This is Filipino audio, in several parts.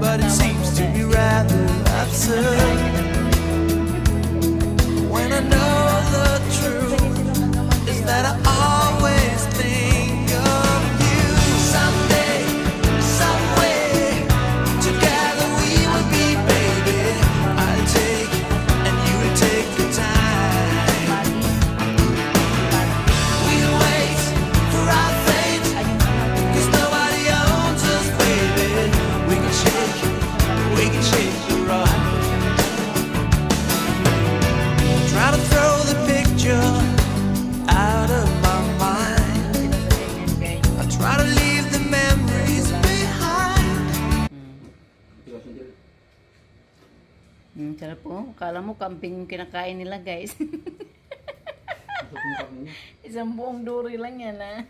but it seems to be rather absurd when I know the truth is that I always think of you. Someday, someway, together we will be, baby. I'll take and you will take the time. We'll wait for our fate, 'cause nobody owns us, baby. We can shake the rod. Try to throw the picture out of my mind. I try to leave the memories behind. Sarap po. Kala mo camping yung kinakain nila, guys. Isang buong duri lang yan, ha?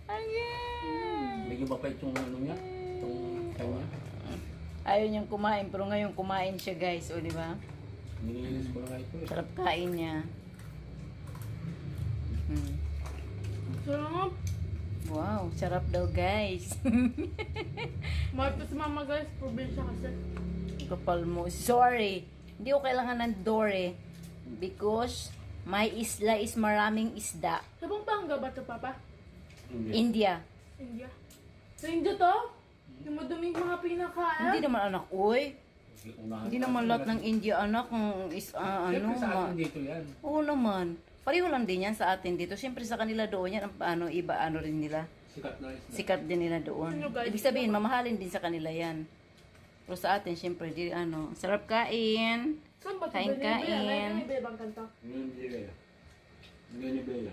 Ayan. Medyo mapait yung ano niya, itong kanya. Ayaw niyang kumain, pero ngayon kumain siya, guys. O, di ba? Nilinis ko na nga ito eh. Sarap kain niya. Sarap. Wow, sarap daw, guys. Mahal pa si mama guys, probinsya kasi. Kapal mo. Sorry. Hindi ko kailangan ng dore. Because my isla is maraming isda. Sa Pampanga ba ito, Papa? India. India. Sa India to? Yung maduming mga pinakain? Hindi naman anak, uy. Hindi naman lahat ng India anak ng ano. Siyempre sa atin dito yan. Oo naman. Pareho lang din yan sa atin dito. Siyempre sa kanila doon yan, ano, iba ano rin nila. Sikat na isda. Sikat din nila doon. Ano, guys? Ibig sabihin, mamahalin din sa kanila yan. Pero sa atin, siyempre, di, ano, sarap kain. Saan ba ito? Kain, Benibela? kain. May ibang kanta. Nilibela.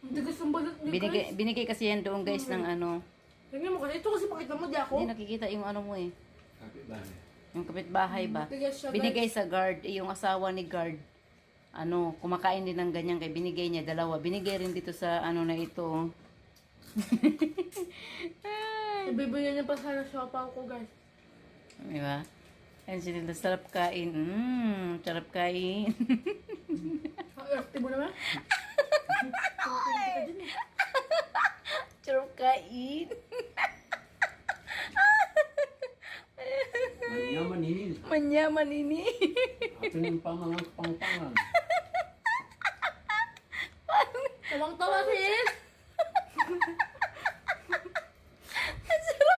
Hindi gustong balot ni Binigay kasi yan doon, guys, ng ano. Tingnan mo kasi. Ito kasi pakita mo, di ako. Hindi nakikita yung ano mo eh. Kapit bahay. Yung kapitbahay ba? Matigas siya, guys. Binigay sa guard, yung asawa ni guard. Ano, kumakain din ng ganyan kay binigay niya dalawa. Binigay rin dito sa ano na ito. Ibibigyan niya pa sana siopaw ko, guys. Di ba? Ayun sila, sarap kain. Sarap kain. Arte mo naman. Sarap kain. Manyaman ini. Manyaman ini. Ato yung pangpangan.